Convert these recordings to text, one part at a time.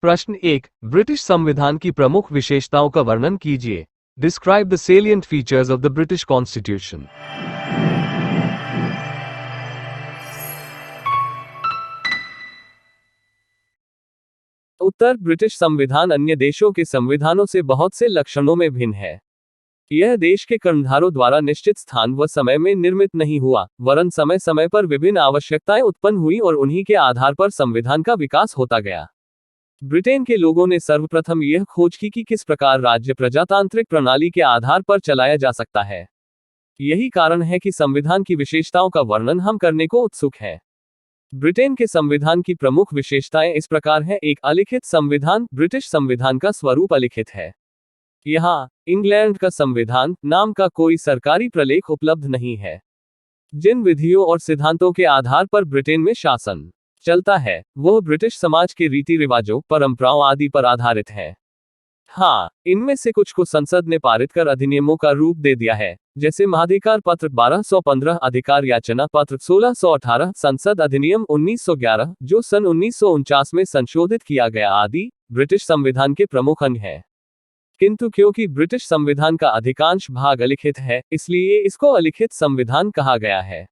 प्रश्न 1, ब्रिटिश संविधान की प्रमुख विशेषताओं का वर्णन कीजिए। Describe the salient features of the British constitution. Uttar, British संविधान अन्य देशों के संविधानों से बहुत से लक्षणों में भिन्न है। यह देश के कर्णधारों द्वारा निश्चित स्थान व समय में निर्मित नहीं हुआ, वरन समय समय पर विभिन्न आवश्यकताएं उत्पन्न हुई और उन्हीं के आधार पर संविधान का विकास होता गया। ब्रिटेन के लोगों ने सर्वप्रथम यह खोज की कि किस प्रकार राज्य प्रजातांत्रिक प्रणाली के आधार पर चलाया जा सकता है। यही कारण है कि संविधान की विशेषताओं का वर्णन हम करने को उत्सुक हैं। ब्रिटेन के संविधान की प्रमुख विशेषताएं इस प्रकार हैं। एक, अलिखित संविधान। ब्रिटिश संविधान का स्वरूप अलिखित है। यहाँ इंग्लैंड का संविधान नाम का कोई सरकारी प्रलेख उपलब्ध नहीं है। जिन विधियों और सिद्धांतों के आधार पर ब्रिटेन में शासन चलता है, वह ब्रिटिश समाज के रीति रिवाजों, परंपराओं आदि पर आधारित है। हाँ, इनमें से कुछ को संसद ने पारित कर अधिनियमों का रूप दे दिया है, जैसे महाधिकार पत्र 1215, अधिकार याचना पत्र 1618, संसद अधिनियम 1911 जो सन 1949 में संशोधित किया गया आदि ब्रिटिश संविधान के प्रमुख अंग हैं। किंतु क्योंकि ब्रिटिश संविधान का अधिकांश भाग अलिखित है, इसलिए इसको अलिखित संविधान कहा गया है।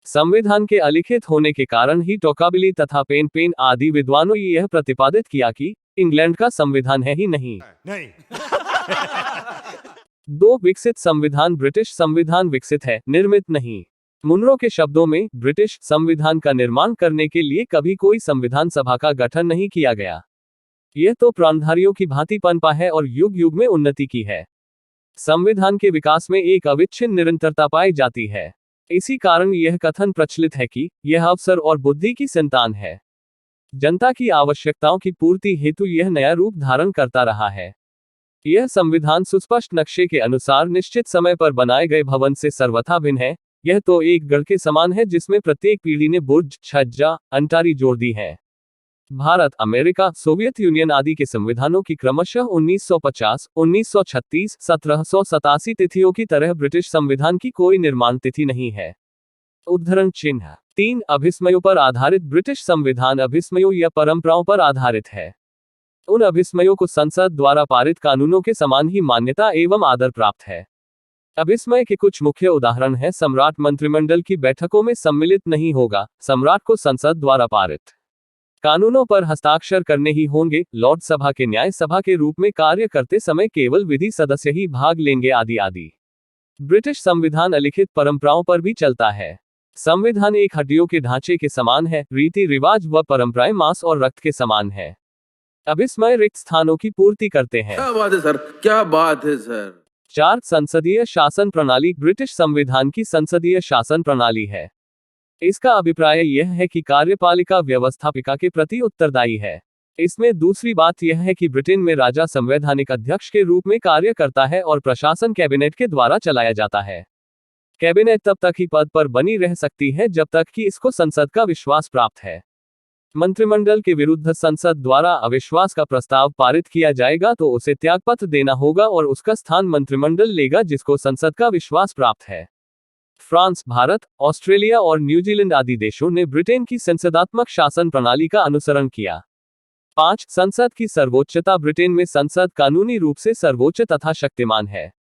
संविधान के अलिखित होने के कारण ही टोकाबिली तथा पेन आदि विद्वानों ने यह प्रतिपादित किया कि इंग्लैंड का संविधान है ही नहीं। 2, विकसित संविधान। ब्रिटिश संविधान विकसित है, निर्मित नहीं। मुनरो के शब्दों में, ब्रिटिश संविधान का निर्माण करने के लिए कभी कोई संविधान सभा का गठन नहीं किया गया। यह तो प्राणधारियों की भांति पनपा है और युग युग में उन्नति की है। संविधान के विकास में एक अविच्छिन्न निरंतरता पाई जाती है। इसी कारण यह कथन प्रचलित है कि यह अवसर और बुद्धि की संतान है। जनता की आवश्यकताओं की पूर्ति हेतु यह नया रूप धारण करता रहा है। यह संविधान सुस्पष्ट नक्शे के अनुसार निश्चित समय पर बनाए गए भवन से सर्वथा भिन्न है। यह तो एक गढ़ के समान है जिसमें प्रत्येक पीढ़ी ने बुर्ज, छज्जा, अंटारी जोड़ दी है। भारत, अमेरिका, सोवियत यूनियन आदि के संविधानों की क्रमशः 1950, 1936, 1787 तिथियों की तरह ब्रिटिश संविधान की कोई निर्माण तिथि नहीं है। उद्धरण चिन्ह 3, अभिस्मयों पर आधारित। ब्रिटिश संविधान अभिस्मयों या परंपराओं पर आधारित है। उन अभिस्मयों को संसद द्वारा पारित कानूनों के समान ही मान्यता एवं आदर प्राप्त है। अभिस्मय के कुछ मुख्य उदाहरण हैं। सम्राट मंत्रिमंडल की बैठकों में सम्मिलित नहीं होगा। सम्राट को संसद द्वारा पारित कानूनों पर हस्ताक्षर करने ही होंगे। लॉर्ड सभा के न्याय सभा के रूप में कार्य करते समय केवल विधि सदस्य ही भाग लेंगे आदि आदि। ब्रिटिश संविधान अलिखित परंपराओं पर भी चलता है। संविधान एक हड्डियों के ढांचे के समान है। रीति रिवाज व परंपराएं मांस और रक्त के समान है। अभिस्मय रिक्त स्थानों की पूर्ति करते हैं। क्या बात है सर, क्या बात है सर। 4, संसदीय शासन प्रणाली। ब्रिटिश संविधान की संसदीय शासन प्रणाली है। इसका अभिप्राय यह है कि कार्यपालिका व्यवस्थापिका के प्रति उत्तरदायी है। इसमें दूसरी बात यह है कि ब्रिटेन में राजा संवैधानिक अध्यक्ष के रूप में कार्य करता है और प्रशासन कैबिनेट के द्वारा चलाया जाता है। कैबिनेट तब तक ही पद पर बनी रह सकती है जब तक कि इसको संसद का विश्वास प्राप्त है। मंत्रिमंडल के विरुद्ध संसद द्वारा अविश्वास का प्रस्ताव पारित किया जाएगा तो उसे त्यागपत्र देना होगा और उसका स्थान मंत्रिमंडल लेगा जिसको संसद का विश्वास प्राप्त है। फ्रांस, भारत, ऑस्ट्रेलिया और न्यूजीलैंड आदि देशों ने ब्रिटेन की संसदात्मक शासन प्रणाली का अनुसरण किया। 5, संसद की सर्वोच्चता। ब्रिटेन में संसद कानूनी रूप से सर्वोच्च तथा शक्तिमान है।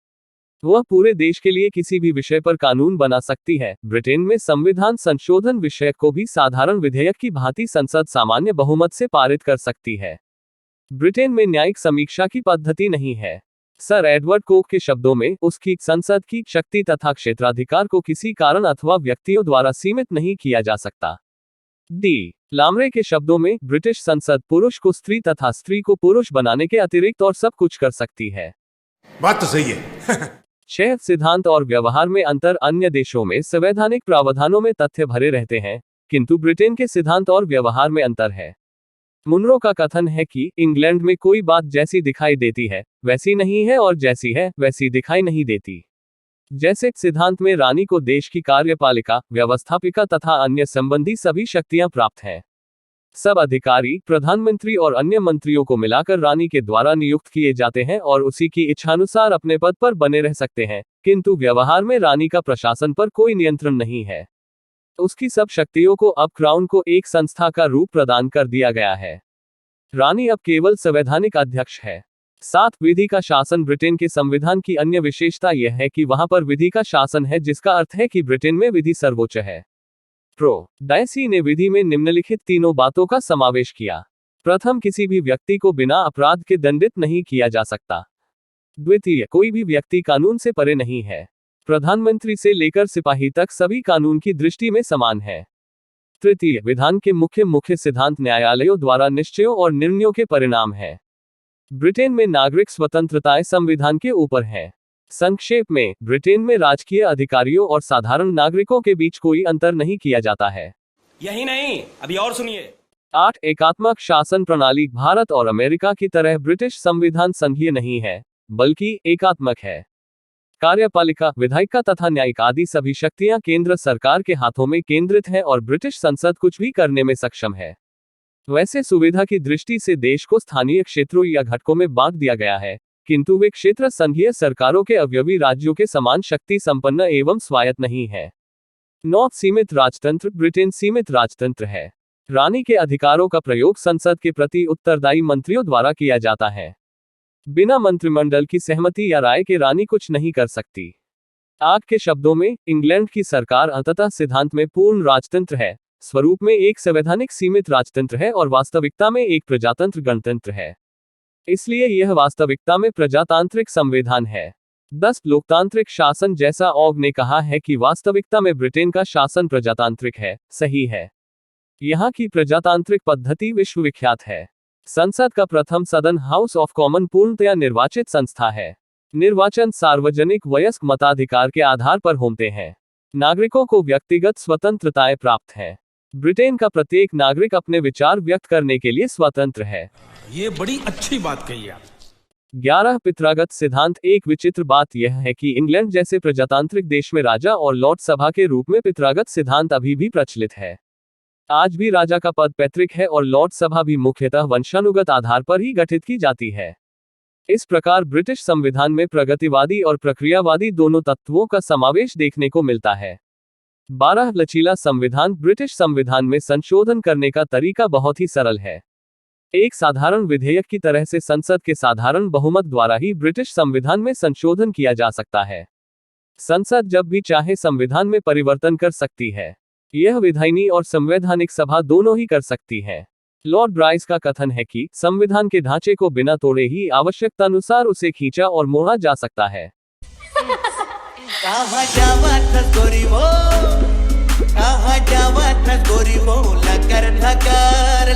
वह पूरे देश के लिए किसी भी विषय पर कानून बना सकती है। ब्रिटेन में संविधान संशोधन विषय को भी साधारण विधेयक की भांति संसद सामान्य बहुमत से पारित कर सकती है। ब्रिटेन में न्यायिक समीक्षा की पद्धति नहीं है। सर एडवर्ड कोक के शब्दों में, उसकी संसद की शक्ति तथा क्षेत्राधिकार को किसी कारण अथवा व्यक्तियों द्वारा सीमित नहीं किया जा सकता। डी. लामरे के शब्दों में, ब्रिटिश संसद पुरुष को स्त्री तथा स्त्री को पुरुष बनाने के अतिरिक्त और सब कुछ कर सकती है। बात तो सही है। 6, सिद्धांत और व्यवहार में अंतर। अन्य देशों में संवैधानिक प्रावधानों में तथ्य भरे रहते हैं, किंतु ब्रिटेन के सिद्धांत और व्यवहार में अंतर है। मुनरो का कथन है कि इंग्लैंड में कोई बात जैसी दिखाई देती है वैसी नहीं है और जैसी है वैसी दिखाई नहीं देती। जैसे सिद्धांत में रानी को देश की कार्यपालिका, व्यवस्थापिका तथा अन्य संबंधी सभी शक्तियां प्राप्त हैं। सब अधिकारी प्रधानमंत्री और अन्य मंत्रियों को मिलाकर रानी के द्वारा नियुक्त किए जाते हैं और उसी की इच्छानुसार अपने पद पर बने रह सकते हैं, किंतु व्यवहार में रानी का प्रशासन पर कोई नियंत्रण नहीं है। उसकी सब शक्तियों को अब क्राउन को एक संस्था का रूप प्रदान कर दिया गया है। रानी अब केवल संवैधानिक अध्यक्ष है। 7 विधि का शासन। ब्रिटेन के संविधान की अन्य विशेषता यह है कि वहां पर विधि का शासन है, जिसका अर्थ है कि ब्रिटेन में विधि सर्वोच्च है। प्रो डायसी ने विधि में निम्नलिखित तीनों बातों का समावेश किया। प्रथम, किसी भी व्यक्ति को बिना अपराध के दंडित नहीं किया जा सकता। द्वितीय, कोई भी व्यक्ति कानून से परे नहीं है। प्रधानमंत्री से लेकर सिपाही तक सभी कानून की दृष्टि में समान है। तृतीय, विधान के मुख्य सिद्धांत न्यायालयों द्वारा निश्चयों और निर्णयों के परिणाम है। ब्रिटेन में नागरिक स्वतंत्रताएं संविधान के ऊपर है। संक्षेप में, ब्रिटेन में राजकीय अधिकारियों और साधारण नागरिकों के बीच कोई अंतर नहीं किया जाता है। यही नहीं, अभी और सुनिए। 8, एकात्मक शासन प्रणाली। भारत और अमेरिका की तरह ब्रिटिश संविधान संघीय नहीं है, बल्कि एकात्मक है। कार्यपालिका, विधायिका तथा न्यायिक आदि सभी शक्तियां केंद्र सरकार के हाथों में केंद्रित हैं और ब्रिटिश संसद कुछ भी करने में सक्षम है। वैसे सुविधा की दृष्टि से देश को स्थानीय क्षेत्रों या घटकों में बांट दिया गया है, किंतु वे क्षेत्र संघीय सरकारों के अवयवी राज्यों के समान शक्ति संपन्न एवं स्वायत्त नहीं है। 9, सीमित राजतंत्र। ब्रिटेन सीमित राजतंत्र है। रानी के अधिकारों का प्रयोग संसद के प्रति उत्तरदायी मंत्रियों द्वारा किया जाता है। बिना मंत्रिमंडल की सहमति या राय के रानी कुछ नहीं कर सकती। आग के शब्दों में, इंग्लैंड की सरकार अंततः सिद्धांत में पूर्ण राजतंत्र है, स्वरूप में एक संवैधानिक सीमित राजतंत्र है और वास्तविकता में एक प्रजातंत्र गणतंत्र है। इसलिए यह वास्तविकता में प्रजातांत्रिक संविधान है। 10, लोकतांत्रिक शासन। जैसा ऑग ने कहा है कि वास्तविकता में ब्रिटेन का शासन प्रजातांत्रिक है, सही है। यहाँ की प्रजातांत्रिक पद्धति विश्वविख्यात है। संसद का प्रथम सदन हाउस ऑफ कॉमन पूर्णतया निर्वाचित संस्था है। निर्वाचन सार्वजनिक वयस्क मताधिकार के आधार पर होते हैं। नागरिकों को व्यक्तिगत स्वतंत्रताएं प्राप्त हैं। ब्रिटेन का प्रत्येक नागरिक अपने विचार व्यक्त करने के लिए स्वतंत्र है। ये बड़ी अच्छी बात कही आप। 11, पितरागत सिद्धांत। एक विचित्र बात यह है कि इंग्लैंड जैसे प्रजातांत्रिक देश में राजा और लॉर्ड सभा के रूप में पितरागत सिद्धांत अभी भी प्रचलित है। आज भी राजा का पद पैतृक है और लॉर्ड सभा भी मुख्यतः वंशानुगत आधार पर ही गठित की जाती है। इस प्रकार ब्रिटिश संविधान में प्रगतिवादी और प्रक्रियावादी दोनों तत्वों का समावेश देखने को मिलता है। 12, लचीला संविधान। ब्रिटिश संविधान में संशोधन करने का तरीका बहुत ही सरल है। एक साधारण विधेयक की तरह से संसद के साधारण बहुमत द्वारा ही ब्रिटिश संविधान में संशोधन किया जा सकता है। संसद जब भी चाहे संविधान में परिवर्तन कर सकती है। यह विधायिनी और संवैधानिक सभा दोनों ही कर सकती है। लॉर्ड ब्राइस का कथन है कि संविधान के ढांचे को बिना तोड़े ही आवश्यकतानुसार उसे खींचा और मोड़ा जा सकता है। कहाँ जावत गोरी वो लकर धकार